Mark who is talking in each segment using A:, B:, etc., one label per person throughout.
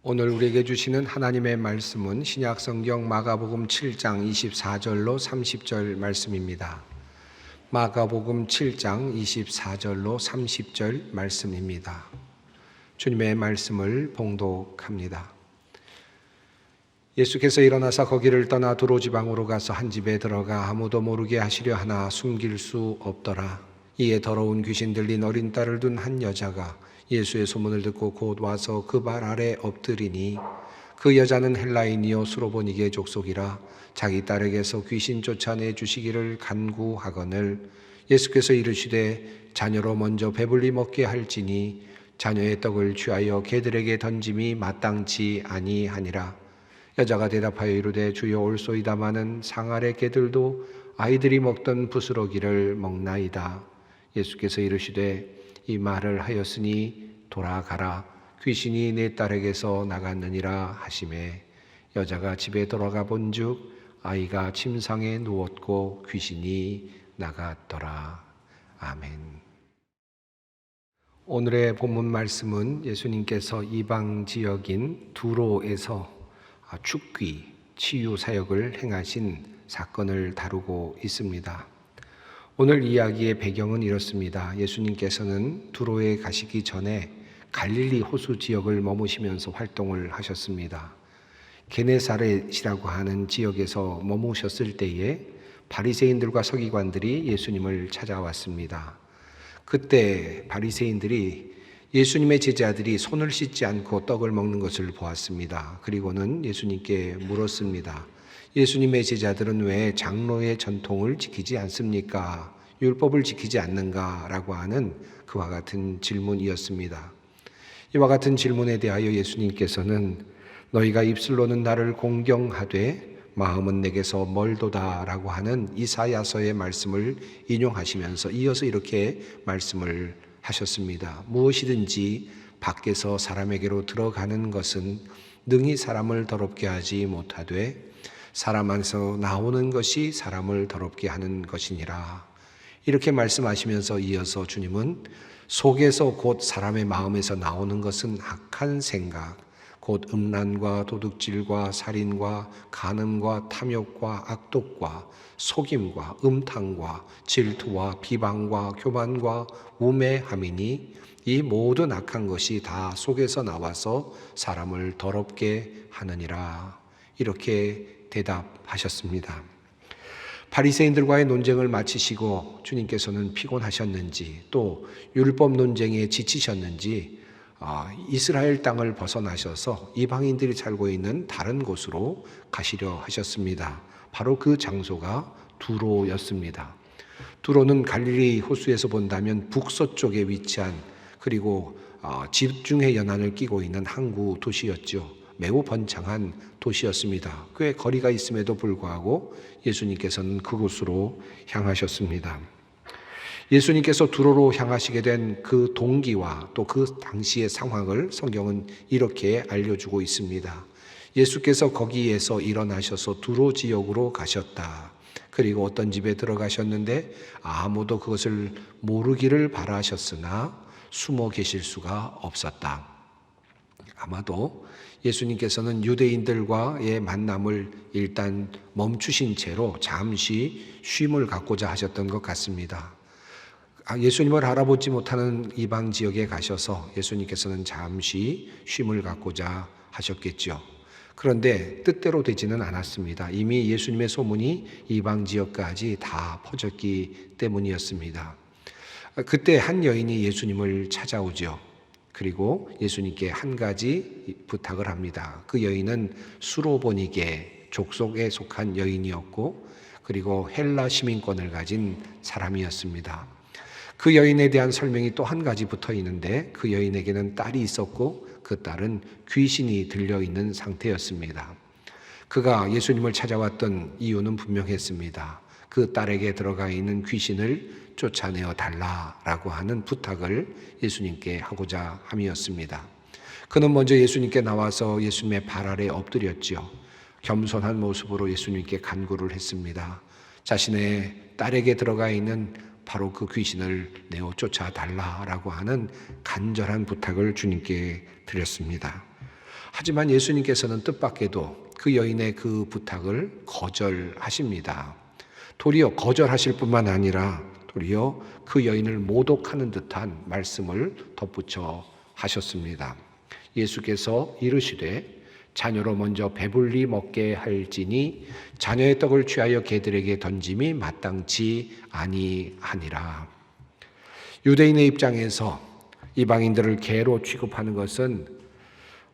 A: 오늘 우리에게 주시는 하나님의 말씀은 신약성경 마가복음 7장 24절로 30절 말씀입니다. 마가복음 7장 24절로 30절 말씀입니다. 주님의 말씀을 봉독합니다. 예수께서 일어나서 거기를 떠나 두로 지방으로 가서 한 집에 들어가 아무도 모르게 하시려 하나 숨길 수 없더라. 이에 더러운 귀신 들린 어린 딸을 둔 한 여자가 예수의 소문을 듣고 곧 와서 그 발 아래 엎드리니 그 여자는 헬라인이요 수로보니게 족속이라 자기 딸에게서 귀신 쫓아내 주시기를 간구하거늘 예수께서 이르시되 자녀로 먼저 배불리 먹게 할지니 자녀의 떡을 취하여 개들에게 던짐이 마땅치 아니하니라. 여자가 대답하여 이르되 주여 올소이다마는 상 아래 개들도 아이들이 먹던 부스러기를 먹나이다. 예수께서 이르시되 이 말을 하였으니 돌아가라. 귀신이 내 딸에게서 나갔느니라 하시매 여자가 집에 돌아가 본즉 아이가 침상에 누웠고 귀신이 나갔더라. 아멘. 오늘의 본문 말씀은 예수님께서 이방 지역인 두로에서 축귀, 치유 사역을 행하신 사건을 다루고 있습니다. 오늘 이야기의 배경은 이렇습니다. 예수님께서는 두로에 가시기 전에 갈릴리 호수 지역을 머무시면서 활동을 하셨습니다. 게네사렛이라고 하는 지역에서 머무셨을 때에 바리새인들과 서기관들이 예수님을 찾아왔습니다. 그때 바리새인들이 예수님의 제자들이 손을 씻지 않고 떡을 먹는 것을 보았습니다. 그리고는 예수님께 물었습니다. 예수님의 제자들은 왜 장로의 전통을 지키지 않습니까? 율법을 지키지 않는가? 라고 하는 그와 같은 질문이었습니다. 이와 같은 질문에 대하여 예수님께서는 너희가 입술로는 나를 공경하되 마음은 내게서 멀도다 라고 하는 이사야서의 말씀을 인용하시면서 이어서 이렇게 말씀을 하셨습니다. 무엇이든지 밖에서 사람에게로 들어가는 것은 능히 사람을 더럽게 하지 못하되 사람 안에서 나오는 것이 사람을 더럽게 하는 것이니라. 이렇게 말씀하시면서 이어서 주님은 속에서 곧 사람의 마음에서 나오는 것은 악한 생각, 곧 음란과 도둑질과 살인과 간음과 탐욕과 악독과 속임과 음탕과 질투와 비방과 교만과 우매함이니 이 모든 악한 것이 다 속에서 나와서 사람을 더럽게 하느니라. 이렇게 대답하셨습니다. 바리새인들과의 논쟁을 마치시고 주님께서는 피곤하셨는지 또 율법 논쟁에 지치셨는지 이스라엘 땅을 벗어나셔서 이방인들이 살고 있는 다른 곳으로 가시려 하셨습니다. 바로 그 장소가 두로였습니다. 두로는 갈릴리 호수에서 본다면 북서쪽에 위치한 그리고 집중의 연안을 끼고 있는 항구 도시였죠. 매우 번창한 도시였습니다. 꽤 거리가 있음에도 불구하고 예수님께서는 그곳으로 향하셨습니다. 예수님께서 두로로 향하시게 된 그 동기와 또 그 당시의 상황을 성경은 이렇게 알려주고 있습니다. 예수께서 거기에서 일어나셔서 두로 지역으로 가셨다. 그리고 어떤 집에 들어가셨는데 아무도 그것을 모르기를 바라셨으나 숨어 계실 수가 없었다. 아마도 예수님께서는 유대인들과의 만남을 일단 멈추신 채로 잠시 쉼을 갖고자 하셨던 것 같습니다. 예수님을 알아보지 못하는 이방 지역에 가셔서 예수님께서는 잠시 쉼을 갖고자 하셨겠죠. 그런데 뜻대로 되지는 않았습니다. 이미 예수님의 소문이 이방 지역까지 다 퍼졌기 때문이었습니다. 그때 한 여인이 예수님을 찾아오죠. 그리고 예수님께 한 가지 부탁을 합니다. 그 여인은 수로보니게 족속에 속한 여인이었고 그리고 헬라 시민권을 가진 사람이었습니다. 그 여인에 대한 설명이 또 한 가지 붙어 있는데 그 여인에게는 딸이 있었고 그 딸은 귀신이 들려있는 상태였습니다. 그가 예수님을 찾아왔던 이유는 분명했습니다. 그 딸에게 들어가 있는 귀신을 쫓아내어 달라라고 하는 부탁을 예수님께 하고자 함이었습니다. 그는 먼저 예수님께 나와서 예수님의 발 아래 엎드렸죠. 겸손한 모습으로 예수님께 간구를 했습니다. 자신의 딸에게 들어가 있는 바로 그 귀신을 내어 쫓아달라라고 하는 간절한 부탁을 주님께 드렸습니다. 하지만 예수님께서는 뜻밖에도 그 여인의 그 부탁을 거절하십니다. 도리어 거절하실 뿐만 아니라 도리어 그 여인을 모독하는 듯한 말씀을 덧붙여 하셨습니다. 예수께서 이르시되 자녀로 먼저 배불리 먹게 할지니 자녀의 떡을 취하여 개들에게 던짐이 마땅치 아니하니라. 유대인의 입장에서 이방인들을 개로 취급하는 것은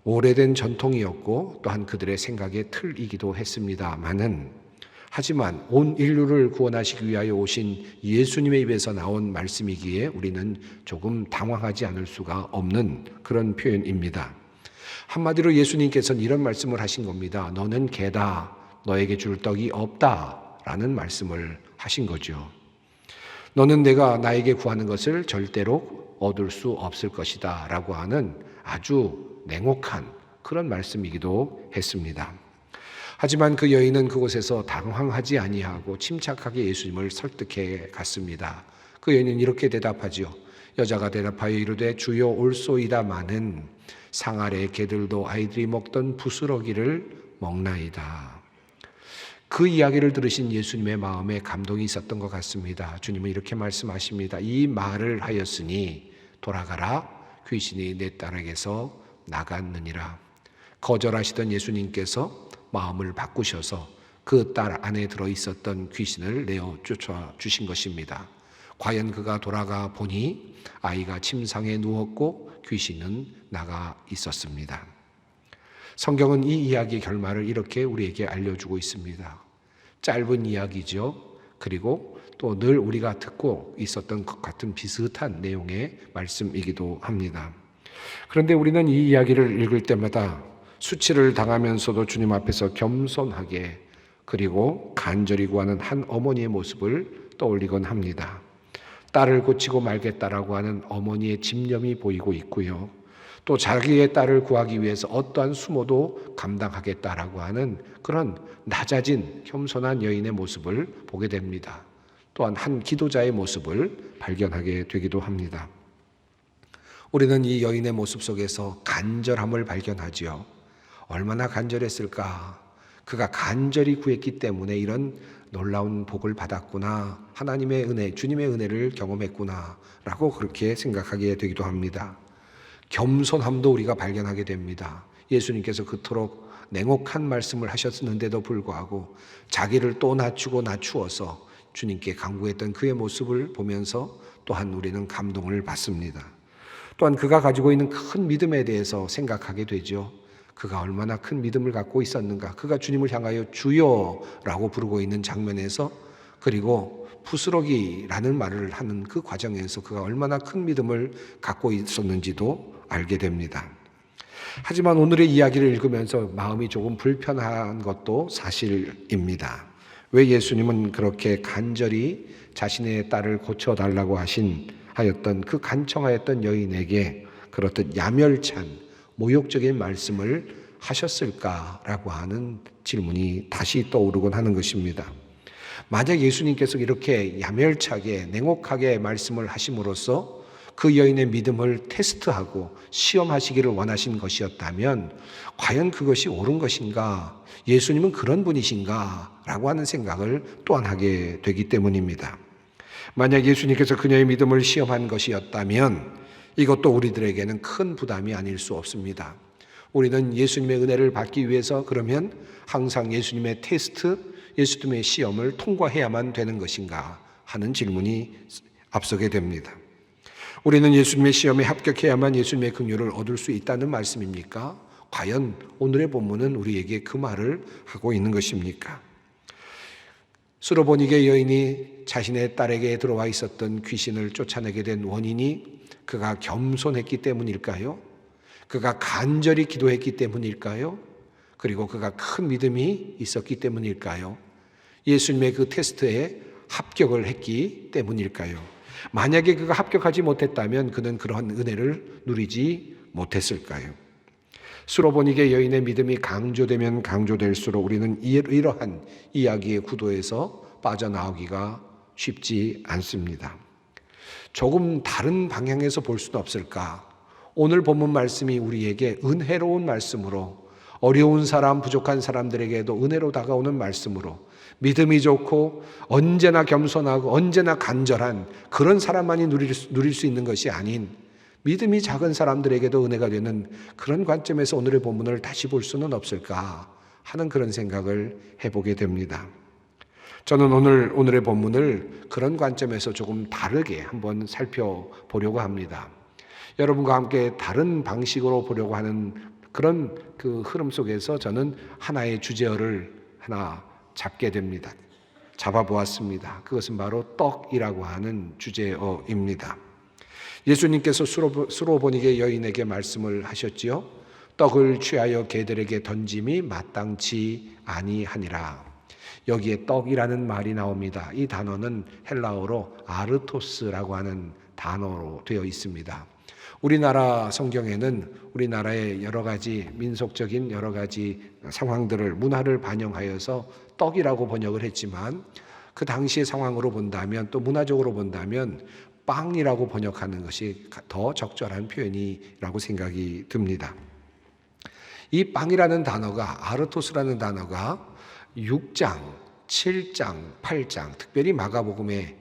A: 오래된 전통이었고 또한 그들의 생각의 틀이기도 했습니다마는 하지만 온 인류를 구원하시기 위하여 오신 예수님의 입에서 나온 말씀이기에 우리는 조금 당황하지 않을 수가 없는 그런 표현입니다. 한마디로 예수님께서는 이런 말씀을 하신 겁니다. 너는 개다. 너에게 줄 떡이 없다. 라는 말씀을 하신 거죠. 너는 내가 나에게 구하는 것을 절대로 얻을 수 없을 것이다. 라고 하는 아주 냉혹한 그런 말씀이기도 했습니다. 하지만 그 여인은 그곳에서 당황하지 아니하고 침착하게 예수님을 설득해 갔습니다. 그 여인은 이렇게 대답하지요. 여자가 대답하여 이르되 주여 올소이다마는 상 아래 개들도 아이들이 먹던 부스러기를 먹나이다. 그 이야기를 들으신 예수님의 마음에 감동이 있었던 것 같습니다. 주님은 이렇게 말씀하십니다. 이 말을 하였으니 돌아가라. 귀신이 내 딸에게서 나갔느니라. 거절하시던 예수님께서 마음을 바꾸셔서 그 딸 안에 들어있었던 귀신을 내어 쫓아주신 것입니다. 과연 그가 돌아가 보니 아이가 침상에 누웠고 귀신은 나가 있었습니다. 성경은 이 이야기의 결말을 이렇게 우리에게 알려주고 있습니다. 짧은 이야기죠. 그리고 또 늘 우리가 듣고 있었던 것 같은 비슷한 내용의 말씀이기도 합니다. 그런데 우리는 이 이야기를 읽을 때마다 수치를 당하면서도 주님 앞에서 겸손하게 그리고 간절히 구하는 한 어머니의 모습을 떠올리곤 합니다. 딸을 고치고 말겠다라고 하는 어머니의 집념이 보이고 있고요. 또 자기의 딸을 구하기 위해서 어떠한 수모도 감당하겠다라고 하는 그런 낮아진 겸손한 여인의 모습을 보게 됩니다. 또한 한 기도자의 모습을 발견하게 되기도 합니다. 우리는 이 여인의 모습 속에서 간절함을 발견하지요. 얼마나 간절했을까? 그가 간절히 구했기 때문에 이런 놀라운 복을 받았구나. 하나님의 은혜, 주님의 은혜를 경험했구나. 라고 그렇게 생각하게 되기도 합니다. 겸손함도 우리가 발견하게 됩니다. 예수님께서 그토록 냉혹한 말씀을 하셨는데도 불구하고 자기를 또 낮추어서 주님께 간구했던 그의 모습을 보면서 또한 우리는 감동을 받습니다. 또한 그가 가지고 있는 큰 믿음에 대해서 생각하게 되죠. 그가 얼마나 큰 믿음을 갖고 있었는가. 그가 주님을 향하여 주여라고 부르고 있는 장면에서 그리고 부스러기라는 말을 하는 그 과정에서 그가 얼마나 큰 믿음을 갖고 있었는지도 알게 됩니다. 하지만 오늘의 이야기를 읽으면서 마음이 조금 불편한 것도 사실입니다. 왜 예수님은 그렇게 간절히 자신의 딸을 고쳐달라고 하였던 그 간청하였던 여인에게 그렇듯 야멸찬 모욕적인 말씀을 하셨을까라고 하는 질문이 다시 떠오르곤 하는 것입니다. 만약 예수님께서 이렇게 야멸차게 냉혹하게 말씀을 하심으로써 그 여인의 믿음을 테스트하고 시험하시기를 원하신 것이었다면 과연 그것이 옳은 것인가? 예수님은 그런 분이신가? 라고 하는 생각을 또한 하게 되기 때문입니다. 만약 예수님께서 그녀의 믿음을 시험한 것이었다면 이것도 우리들에게는 큰 부담이 아닐 수 없습니다. 우리는 예수님의 은혜를 받기 위해서 그러면 항상 예수님의 테스트, 예수님의 시험을 통과해야만 되는 것인가 하는 질문이 앞서게 됩니다. 우리는 예수님의 시험에 합격해야만 예수님의 긍휼을 얻을 수 있다는 말씀입니까? 과연 오늘의 본문은 우리에게 그 말을 하고 있는 것입니까? 수로보니게 여인이 자신의 딸에게 들어와 있었던 귀신을 쫓아내게 된 원인이 그가 겸손했기 때문일까요? 그가 간절히 기도했기 때문일까요? 그리고 그가 큰 믿음이 있었기 때문일까요? 예수님의 그 테스트에 합격을 했기 때문일까요? 만약에 그가 합격하지 못했다면 그는 그러한 은혜를 누리지 못했을까요? 수로보니게 여인의 믿음이 강조되면 강조될수록 우리는 이러한 이야기의 구도에서 빠져나오기가 쉽지 않습니다. 조금 다른 방향에서 볼 수는 없을까? 오늘 본문 말씀이 우리에게 은혜로운 말씀으로, 어려운 사람, 부족한 사람들에게도 은혜로 다가오는 말씀으로, 믿음이 좋고 언제나 겸손하고 언제나 간절한 그런 사람만이 누릴 수 있는 것이 아닌 믿음이 작은 사람들에게도 은혜가 되는 그런 관점에서 오늘의 본문을 다시 볼 수는 없을까 하는 그런 생각을 해보게 됩니다. 저는 오늘의 본문을 그런 관점에서 조금 다르게 한번 살펴보려고 합니다. 여러분과 함께 다른 방식으로 보려고 하는 그런 그 흐름 속에서 저는 하나의 주제어를 하나 잡게 됩니다. 잡아보았습니다. 그것은 바로 떡이라고 하는 주제어입니다. 예수님께서 수로보니게 여인에게 말씀을 하셨지요. 떡을 취하여 개들에게 던짐이 마땅치 아니하니라. 여기에 떡이라는 말이 나옵니다. 이 단어는 헬라어로 아르토스라고 하는 단어로 되어 있습니다. 우리나라 성경에는 우리나라의 여러 가지 민속적인 여러 가지 상황들을, 문화를 반영하여서 떡이라고 번역을 했지만 그 당시의 상황으로 본다면, 또 문화적으로 본다면 빵이라고 번역하는 것이 더 적절한 표현이라고 생각이 듭니다. 이 빵이라는 단어가, 아르토스라는 단어가 6장, 7장, 8장, 특별히 마가복음에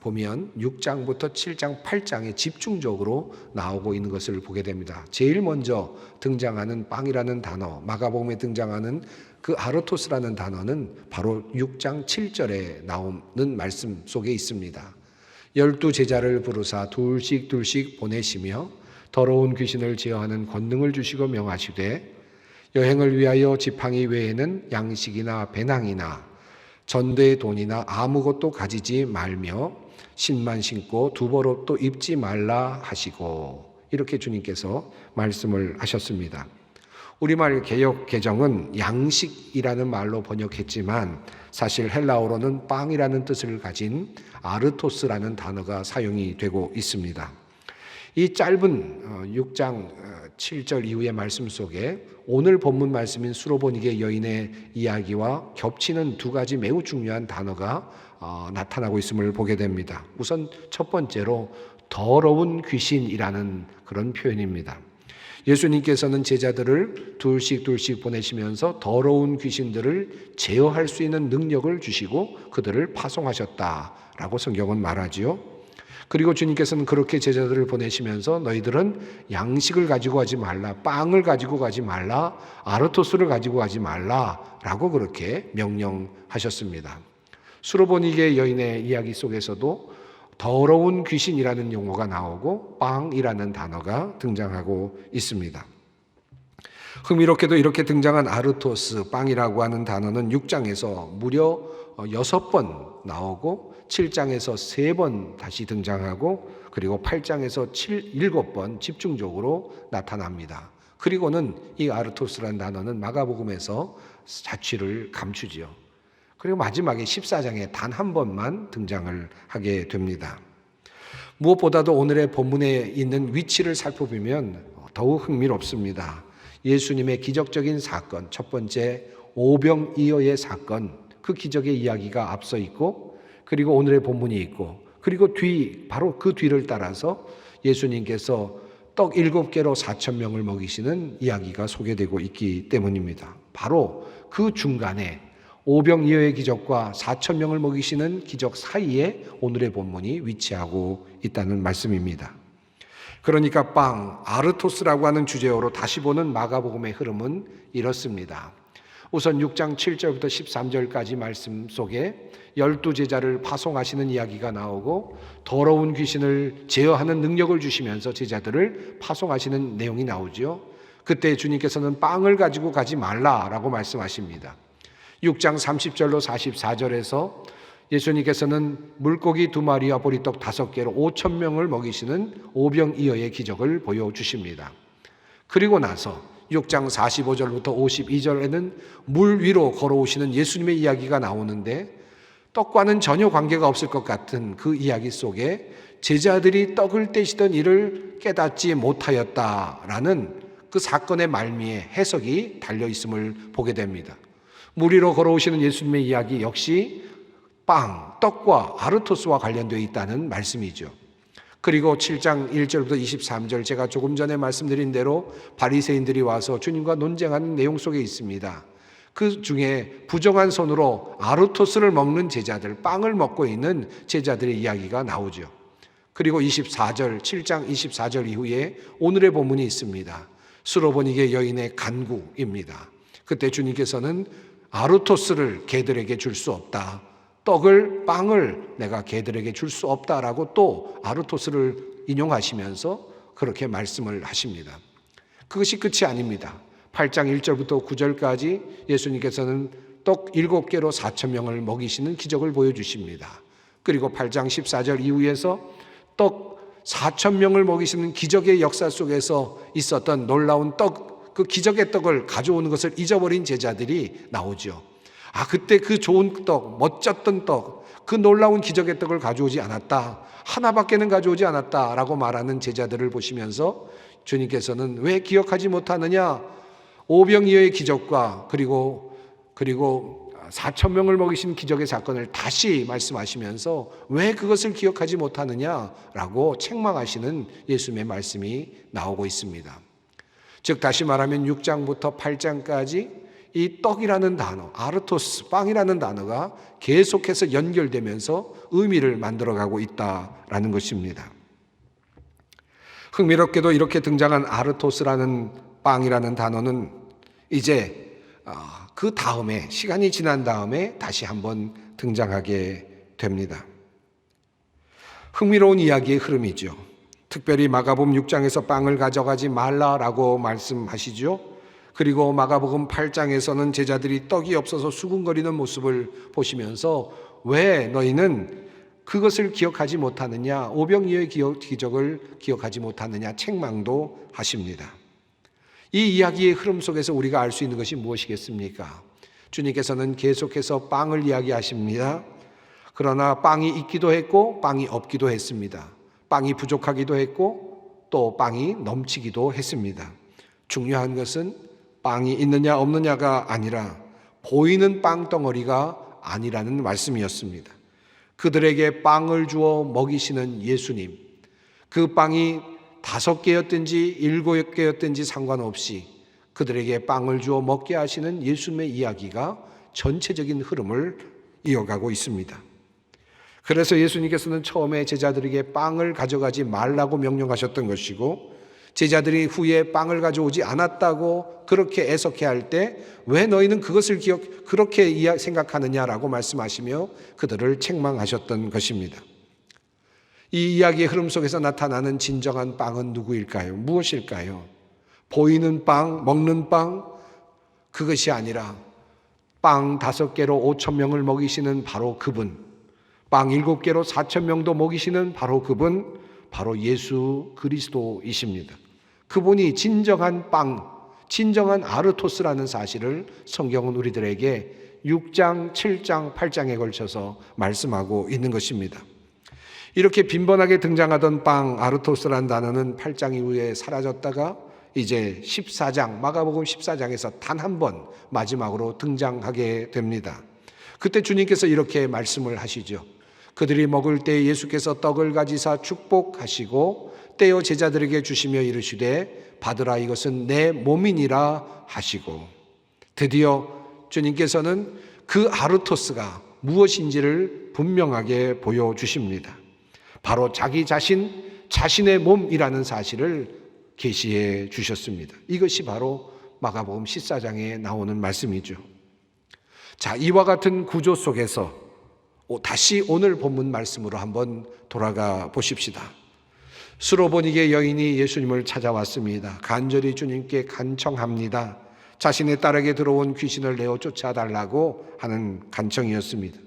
A: 보면 6장부터 7장, 8장에 집중적으로 나오고 있는 것을 보게 됩니다. 제일 먼저 등장하는 빵이라는 단어, 마가복음에 등장하는 그 아르토스라는 단어는 바로 6장 7절에 나오는 말씀 속에 있습니다. 12 제자를 부르사 둘씩 보내시며 더러운 귀신을 제어하는 권능을 주시고 명하시되 여행을 위하여 지팡이 외에는 양식이나 배낭이나 전대의 돈이나 아무것도 가지지 말며 신만 신고 두벌옷도 입지 말라 하시고, 이렇게 주님께서 말씀을 하셨습니다. 우리말 개역 개정은 양식이라는 말로 번역했지만 사실 헬라어로는 빵이라는 뜻을 가진 아르토스라는 단어가 사용이 되고 있습니다. 이 짧은 6장 7절 이후의 말씀 속에 오늘 본문 말씀인 수로보니게 여인의 이야기와 겹치는 두 가지 매우 중요한 단어가 나타나고 있음을 보게 됩니다. 우선 첫 번째로 더러운 귀신이라는 그런 표현입니다. 예수님께서는 제자들을 둘씩 보내시면서 더러운 귀신들을 제어할 수 있는 능력을 주시고 그들을 파송하셨다라고 성경은 말하지요. 그리고 주님께서는 그렇게 제자들을 보내시면서 너희들은 양식을 가지고 가지 말라, 빵을 가지고 가지 말라, 아르토스를 가지고 가지 말라 라고 그렇게 명령하셨습니다. 수로보니게 여인의 이야기 속에서도 더러운 귀신이라는 용어가 나오고 빵이라는 단어가 등장하고 있습니다. 흥미롭게도 이렇게 등장한 아르토스, 빵이라고 하는 단어는 6장에서 무려 6번 나오고 7장에서 3번 다시 등장하고 그리고 8장에서 7번 집중적으로 나타납니다. 그리고는 이 아르토스라는 단어는 마가복음에서 자취를 감추지요. 그리고 마지막에 14장에 단 한 번만 등장을 하게 됩니다. 무엇보다도 오늘의 본문에 있는 위치를 살펴보면 더욱 흥미롭습니다. 예수님의 기적적인 사건, 첫 번째 오병이어의 사건, 그 기적의 이야기가 앞서 있고 그리고 오늘의 본문이 있고 그리고 바로 그 뒤를 따라서 예수님께서 떡 7개로 4,000명을 먹이시는 이야기가 소개되고 있기 때문입니다. 바로 그 중간에 오병이어의 기적과 4,000명을 먹이시는 기적 사이에 오늘의 본문이 위치하고 있다는 말씀입니다. 그러니까 빵, 아르토스라고 하는 주제어로 다시 보는 마가복음의 흐름은 이렇습니다. 우선 6장 7절부터 13절까지 말씀 속에 12 제자를 파송하시는 이야기가 나오고 더러운 귀신을 제어하는 능력을 주시면서 제자들을 파송하시는 내용이 나오죠. 그때 주님께서는 빵을 가지고 가지 말라라고 말씀하십니다. 6장 30절로 44절에서 예수님께서는 물고기 2마리와 보리떡 5개로 5,000명을 먹이시는 오병이어의 기적을 보여주십니다. 그리고 나서 6장 45절부터 52절에는 물 위로 걸어오시는 예수님의 이야기가 나오는데 떡과는 전혀 관계가 없을 것 같은 그 이야기 속에 제자들이 떡을 떼시던 일을 깨닫지 못하였다라는 그 사건의 말미에 해석이 달려있음을 보게 됩니다. 물 위로 걸어오시는 예수님의 이야기 역시 빵, 떡과 아르토스와 관련되어 있다는 말씀이죠. 그리고 7장 1절부터 23절 제가 조금 전에 말씀드린 대로 바리새인들이 와서 주님과 논쟁하는 내용 속에 있습니다. 그 중에 부정한 손으로 아르토스를 먹는 제자들, 빵을 먹고 있는 제자들의 이야기가 나오죠. 그리고 24절, 7장 24절 이후에 오늘의 본문이 있습니다. 수로보니게 여인의 간구입니다. 그때 주님께서는 아르토스를 개들에게 줄 수 없다. 빵을 내가 개들에게 줄 수 없다라고 또 아르토스를 인용하시면서 그렇게 말씀을 하십니다. 그것이 끝이 아닙니다. 8장 1절부터 9절까지 예수님께서는 떡 7개로 4,000명을 먹이시는 기적을 보여주십니다. 그리고 8장 14절 이후에서 떡 4,000명을 먹이시는 기적의 역사 속에서 있었던 놀라운 그 기적의 떡을 가져오는 것을 잊어버린 제자들이 나오죠. 그때 그 좋은 떡, 멋졌던 떡, 그 놀라운 기적의 떡을 가져오지 않았다. 하나밖에는 가져오지 않았다라고 말하는 제자들을 보시면서 주님께서는 왜 기억하지 못하느냐? 오병이어의 기적과 그리고 4,000명을 먹이신 기적의 사건을 다시 말씀하시면서 왜 그것을 기억하지 못하느냐라고 책망하시는 예수님의 말씀이 나오고 있습니다. 즉 다시 말하면 6장부터 8장까지 이 떡이라는 단어, 아르토스, 빵이라는 단어가 계속해서 연결되면서 의미를 만들어가고 있다라는 것입니다. 흥미롭게도 이렇게 등장한 아르토스라는 빵이라는 단어는 이제 그 다음에 시간이 지난 다음에 다시 한번 등장하게 됩니다. 흥미로운 이야기의 흐름이죠. 특별히 마가복음 6장에서 빵을 가져가지 말라라고 말씀하시죠. 그리고 마가복음 8장에서는 제자들이 떡이 없어서 수군거리는 모습을 보시면서 왜 너희는 그것을 기억하지 못하느냐, 오병이어의 기적을 기억하지 못하느냐 책망도 하십니다. 이 이야기의 흐름 속에서 우리가 알 수 있는 것이 무엇이겠습니까? 주님께서는 계속해서 빵을 이야기하십니다. 그러나 빵이 있기도 했고 빵이 없기도 했습니다. 빵이 부족하기도 했고 또 빵이 넘치기도 했습니다. 중요한 것은 빵이 있느냐 없느냐가 아니라 보이는 빵덩어리가 아니라는 말씀이었습니다. 그들에게 빵을 주어 먹이시는 예수님, 그 빵이 5개였든지 7개였든지 상관없이 그들에게 빵을 주어 먹게 하시는 예수님의 이야기가 전체적인 흐름을 이어가고 있습니다. 그래서 예수님께서는 처음에 제자들에게 빵을 가져가지 말라고 명령하셨던 것이고, 제자들이 후에 빵을 가져오지 않았다고 그렇게 애석해 할 때 왜 너희는 그것을 그렇게 생각하느냐라고 말씀하시며 그들을 책망하셨던 것입니다. 이 이야기의 흐름 속에서 나타나는 진정한 빵은 누구일까요? 무엇일까요? 보이는 빵, 먹는 빵, 그것이 아니라 빵 5개로 5,000명을 먹이시는 바로 그분, 빵 7개로 4,000명도 먹이시는 바로 그분, 바로 예수 그리스도이십니다. 그분이 진정한 빵, 진정한 아르토스라는 사실을 성경은 우리들에게 6장, 7장, 8장에 걸쳐서 말씀하고 있는 것입니다. 이렇게 빈번하게 등장하던 빵, 아르토스라는 단어는 8장 이후에 사라졌다가 이제 14장, 마가복음 14장에서 단 한 번 마지막으로 등장하게 됩니다. 그때 주님께서 이렇게 말씀을 하시죠. 그들이 먹을 때 예수께서 떡을 가지사 축복하시고 떼어 제자들에게 주시며 이르시되 받으라, 이것은 내 몸이니라 하시고, 드디어 주님께서는 그 아르토스가 무엇인지를 분명하게 보여주십니다. 바로 자기 자신의 몸이라는 사실을 계시해 주셨습니다. 이것이 바로 마가복음 14장에 나오는 말씀이죠. 자, 이와 같은 구조 속에서 다시 오늘 본문 말씀으로 한번 돌아가 보십시다. 수로보니게 여인이 예수님을 찾아왔습니다. 간절히 주님께 간청합니다. 자신의 딸에게 들어온 귀신을 내어 쫓아달라고 하는 간청이었습니다.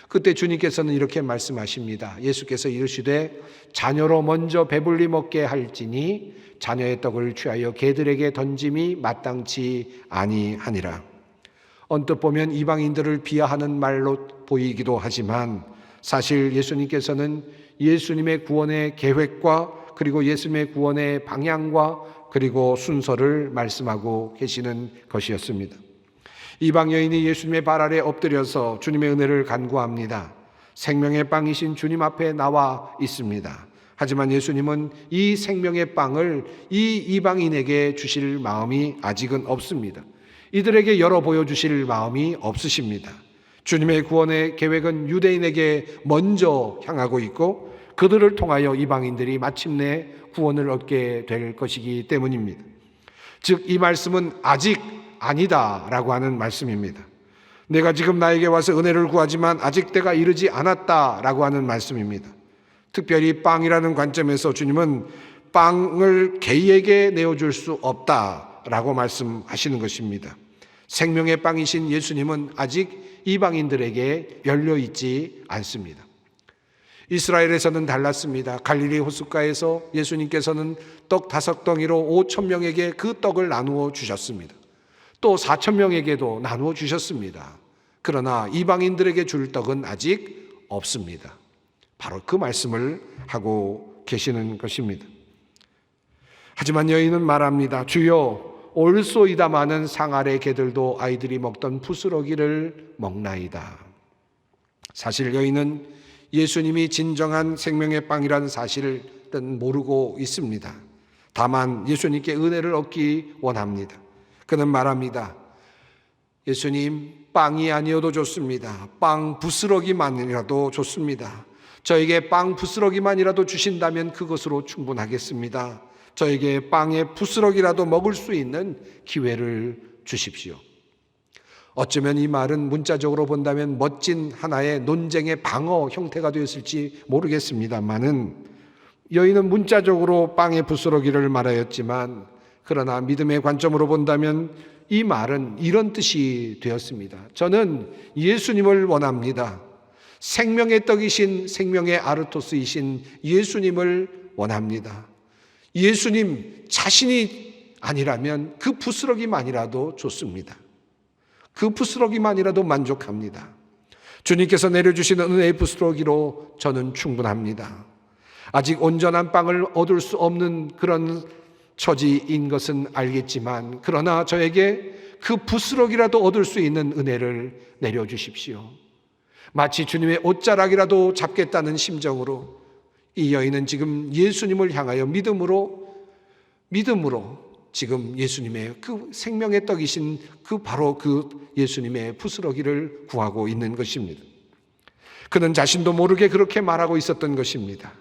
A: 그때 주님께서는 이렇게 말씀하십니다. 예수께서 이르시되 자녀로 먼저 배불리 먹게 할지니 자녀의 떡을 취하여 개들에게 던짐이 마땅치 아니하니라. 언뜻 보면 이방인들을 비하하는 말로 보이기도 하지만 사실 예수님께서는 예수님의 구원의 계획과 그리고 예수님의 구원의 방향과 그리고 순서를 말씀하고 계시는 것이었습니다. 이방 여인이 예수님의 발 아래 엎드려서 주님의 은혜를 간구합니다. 생명의 빵이신 주님 앞에 나와 있습니다. 하지만 예수님은 이 생명의 빵을 이 이방인에게 주실 마음이 아직은 없습니다. 이들에게 열어 보여주실 마음이 없으십니다. 주님의 구원의 계획은 유대인에게 먼저 향하고 있고 그들을 통하여 이방인들이 마침내 구원을 얻게 될 것이기 때문입니다. 즉, 이 말씀은 아직 아니다라고 하는 말씀입니다. 내가 지금 나에게 와서 은혜를 구하지만 아직 때가 이르지 않았다라고 하는 말씀입니다. 특별히 빵이라는 관점에서 주님은 빵을 개에게 내어줄 수 없다라고 말씀하시는 것입니다. 생명의 빵이신 예수님은 아직 이방인들에게 열려있지 않습니다. 이스라엘에서는 달랐습니다. 갈릴리 호숫가에서 예수님께서는 떡 5덩이로 5,000명에게 그 떡을 나누어 주셨습니다. 또 4,000명에게도 나누어 주셨습니다. 그러나 이방인들에게 줄 떡은 아직 없습니다. 바로 그 말씀을 하고 계시는 것입니다. 하지만 여인은 말합니다. 주여, 올소이다마는 상 아래 개들도 아이들이 먹던 부스러기를 먹나이다. 사실 여인은 예수님이 진정한 생명의 빵이라는 사실을 모르고 있습니다. 다만 예수님께 은혜를 얻기 원합니다. 그는 말합니다. 예수님, 빵이 아니어도 좋습니다. 빵 부스러기만이라도 좋습니다. 저에게 빵 부스러기만이라도 주신다면 그것으로 충분하겠습니다. 저에게 빵의 부스러기라도 먹을 수 있는 기회를 주십시오. 어쩌면 이 말은 문자적으로 본다면 멋진 하나의 논쟁의 방어 형태가 되었을지 모르겠습니다만은 여인은 문자적으로 빵의 부스러기를 말하였지만 그러나 믿음의 관점으로 본다면 이 말은 이런 뜻이 되었습니다. 저는 예수님을 원합니다. 생명의 떡이신 생명의 아르토스이신 예수님을 원합니다. 예수님 자신이 아니라면 그 부스러기만이라도 좋습니다. 그 부스러기만이라도 만족합니다. 주님께서 내려주시는 은혜의 부스러기로 저는 충분합니다. 아직 온전한 빵을 얻을 수 없는 그런 처지인 것은 알겠지만 그러나 저에게 그 부스러기라도 얻을 수 있는 은혜를 내려주십시오. 마치 주님의 옷자락이라도 잡겠다는 심정으로 이 여인은 지금 예수님을 향하여 믿음으로 지금 예수님의 그 생명의 떡이신 바로 그 예수님의 부스러기를 구하고 있는 것입니다. 그는 자신도 모르게 그렇게 말하고 있었던 것입니다.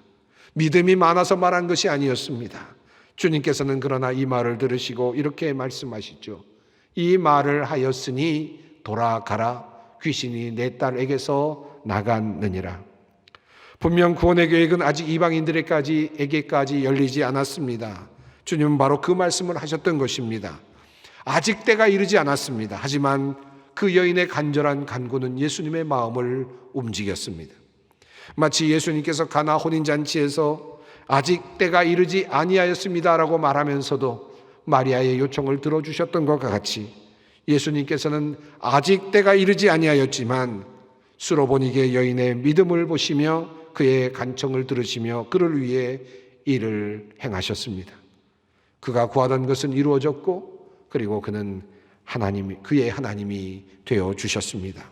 A: 믿음이 많아서 말한 것이 아니었습니다. 주님께서는 그러나 이 말을 들으시고 이렇게 말씀하시죠. 이 말을 하였으니 돌아가라. 귀신이 내 딸에게서 나갔느니라. 분명 구원의 계획은 아직 이방인들에게까지 열리지 않았습니다. 주님은 바로 그 말씀을 하셨던 것입니다. 아직 때가 이르지 않았습니다. 하지만 그 여인의 간절한 간구는 예수님의 마음을 움직였습니다. 마치 예수님께서 가나 혼인잔치에서 아직 때가 이르지 아니하였습니다라고 말하면서도 마리아의 요청을 들어주셨던 것과 같이 예수님께서는 아직 때가 이르지 아니하였지만 수로보니게 여인의 믿음을 보시며 그의 간청을 들으시며 그를 위해 일을 행하셨습니다. 그가 구하던 것은 이루어졌고 그리고 그는 그의 하나님이 되어 주셨습니다.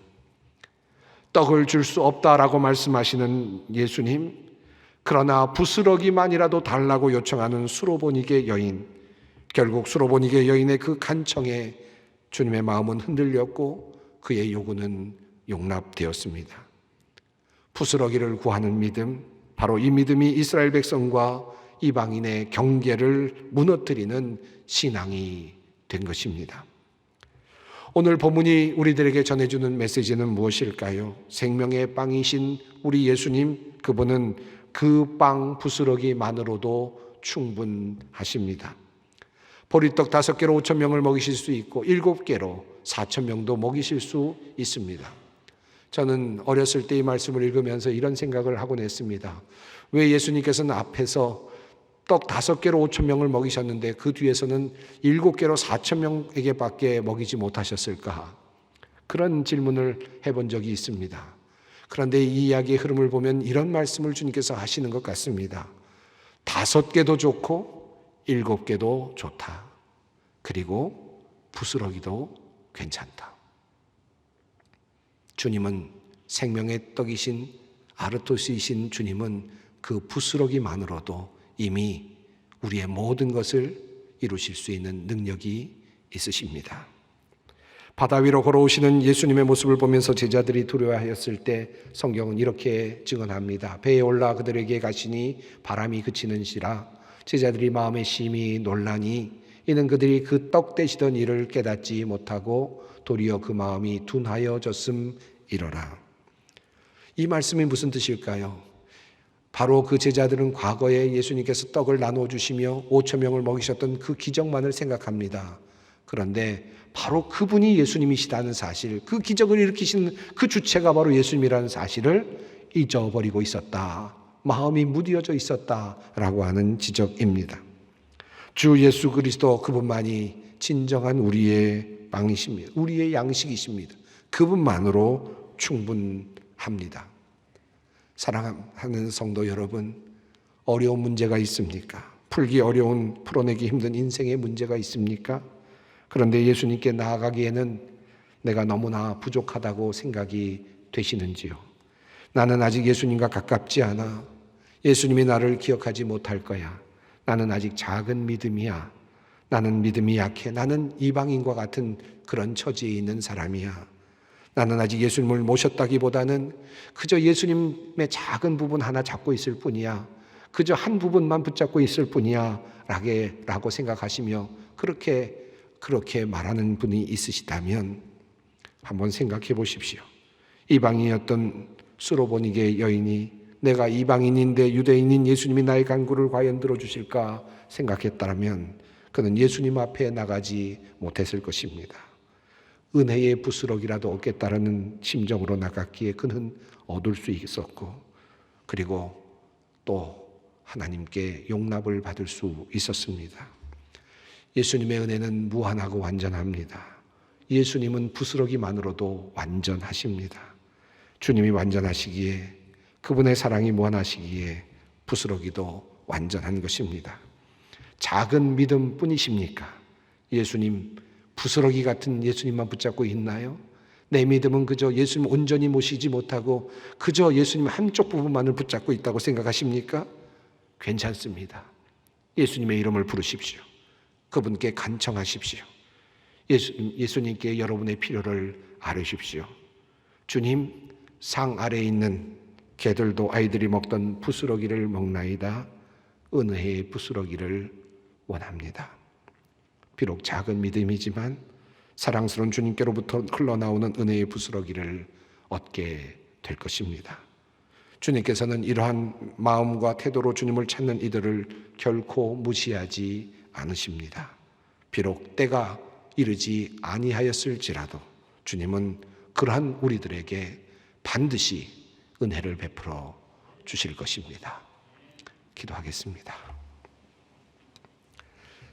A: 떡을 줄 수 없다라고 말씀하시는 예수님, 그러나 부스러기만이라도 달라고 요청하는 수로보니게 여인, 결국 수로보니게 여인의 그 간청에 주님의 마음은 흔들렸고 그의 요구는 용납되었습니다. 부스러기를 구하는 믿음, 바로 이 믿음이 이스라엘 백성과 이방인의 경계를 무너뜨리는 신앙이 된 것입니다. 오늘 본문이 우리들에게 전해주는 메시지는 무엇일까요? 생명의 빵이신 우리 예수님, 그분은 그 빵 부스러기만으로도 충분하십니다. 보리떡 5개로 5,000명을 먹이실 수 있고 7개로 4,000명도 먹이실 수 있습니다. 저는 어렸을 때 이 말씀을 읽으면서 이런 생각을 하곤 했습니다. 왜 예수님께서는 앞에서 떡 5개로 5,000명을 먹이셨는데 그 뒤에서는 7개로 4,000명에게 밖에 먹이지 못하셨을까? 그런 질문을 해본 적이 있습니다. 그런데 이 이야기의 흐름을 보면 이런 말씀을 주님께서 하시는 것 같습니다. 5개도 좋고 7개도 좋다. 그리고 부스러기도 괜찮다. 주님은 생명의 떡이신 아르토스이신 주님은 그 부스러기만으로도 이미 우리의 모든 것을 이루실 수 있는 능력이 있으십니다. 바다 위로 걸어오시는 예수님의 모습을 보면서 제자들이 두려워하였을 때 성경은 이렇게 증언합니다. 배에 올라 그들에게 가시니 바람이 그치는시라. 제자들이 마음에 심히 놀라니 이는 그들이 그 떡 떼시던 일을 깨닫지 못하고 도리어 그 마음이 둔하여졌음이로라. 이 말씀이 무슨 뜻일까요? 바로 그 제자들은 과거에 예수님께서 떡을 나누어 주시며 5천 명을 먹이셨던 그 기적만을 생각합니다. 그런데 바로 그분이 예수님이시다는 사실, 그 기적을 일으키신 그 주체가 바로 예수님이라는 사실을 잊어버리고 있었다. 마음이 무뎌져 있었다라고 하는 지적입니다. 주 예수 그리스도 그분만이 진정한 우리의 빵이십니다. 우리의 양식이십니다. 그분만으로 충분합니다. 사랑하는 성도 여러분, 어려운 문제가 있습니까? 풀기 어려운, 풀어내기 힘든 인생의 문제가 있습니까? 그런데 예수님께 나아가기에는 내가 너무나 부족하다고 생각이 되시는지요? 나는 아직 예수님과 가깝지 않아. 예수님이 나를 기억하지 못할 거야. 나는 아직 작은 믿음이야. 나는 믿음이 약해. 나는 이방인과 같은 그런 처지에 있는 사람이야. 나는 아직 예수님을 모셨다기보다는 그저 예수님의 작은 부분 하나 잡고 있을 뿐이야. 그저 한 부분만 붙잡고 있을 뿐이야. 라고 생각하시며 그렇게 말하는 분이 있으시다면 한번 생각해 보십시오. 이방인이었던 수로보니게 여인이 내가 이방인인데 유대인인 예수님이 나의 간구를 과연 들어주실까 생각했다면 그는 예수님 앞에 나가지 못했을 것입니다. 은혜의 부스러기라도 얻겠다라는 심정으로 나갔기에 그는 얻을 수 있었고, 그리고 또 하나님께 용납을 받을 수 있었습니다. 예수님의 은혜는 무한하고 완전합니다. 예수님은 부스러기만으로도 완전하십니다. 주님이 완전하시기에, 그분의 사랑이 무한하시기에 부스러기도 완전한 것입니다. 작은 믿음 뿐이십니까? 예수님, 부스러기 같은 예수님만 붙잡고 있나요? 내 믿음은 그저 예수님 온전히 모시지 못하고 그저 예수님 한쪽 부분만을 붙잡고 있다고 생각하십니까? 괜찮습니다. 예수님의 이름을 부르십시오. 그분께 간청하십시오. 예수님께 여러분의 필요를 아뢰십시오. 주님, 상 아래에 있는 개들도 아이들이 먹던 부스러기를 먹나이다. 은혜의 부스러기를 원합니다. 비록 작은 믿음이지만 사랑스러운 주님께로부터 흘러나오는 은혜의 부스러기를 얻게 될 것입니다. 주님께서는 이러한 마음과 태도로 주님을 찾는 이들을 결코 무시하지 않으십니다. 비록 때가 이르지 아니하였을지라도 주님은 그러한 우리들에게 반드시 은혜를 베풀어 주실 것입니다. 기도하겠습니다.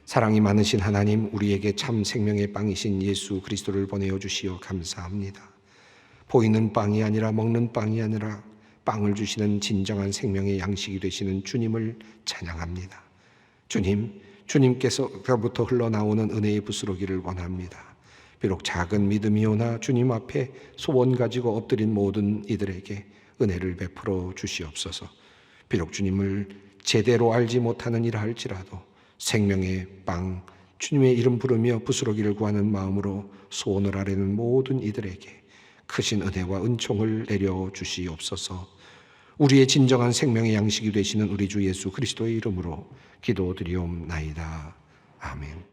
A: 사랑이 많으신 하나님, 우리에게 참 생명의 빵이신 예수 그리스도를 보내어 주시어 감사합니다. 보이는 빵이 아니라 먹는 빵이 아니라 빵을 주시는 진정한 생명의 양식이 되시는 주님을 찬양합니다. 주님, 주님께서부터 흘러나오는 은혜의 부스러기를 원합니다. 비록 작은 믿음이오나 주님 앞에 소원 가지고 엎드린 모든 이들에게 은혜를 베풀어 주시옵소서. 비록 주님을 제대로 알지 못하는 일을 할지라도 생명의 빵, 주님의 이름 부르며 부스러기를 구하는 마음으로 소원을 아뢰는 모든 이들에게 크신 은혜와 은총을 내려 주시옵소서. 우리의 진정한 생명의 양식이 되시는 우리 주 예수 그리스도의 이름으로 기도드리옵나이다. 아멘.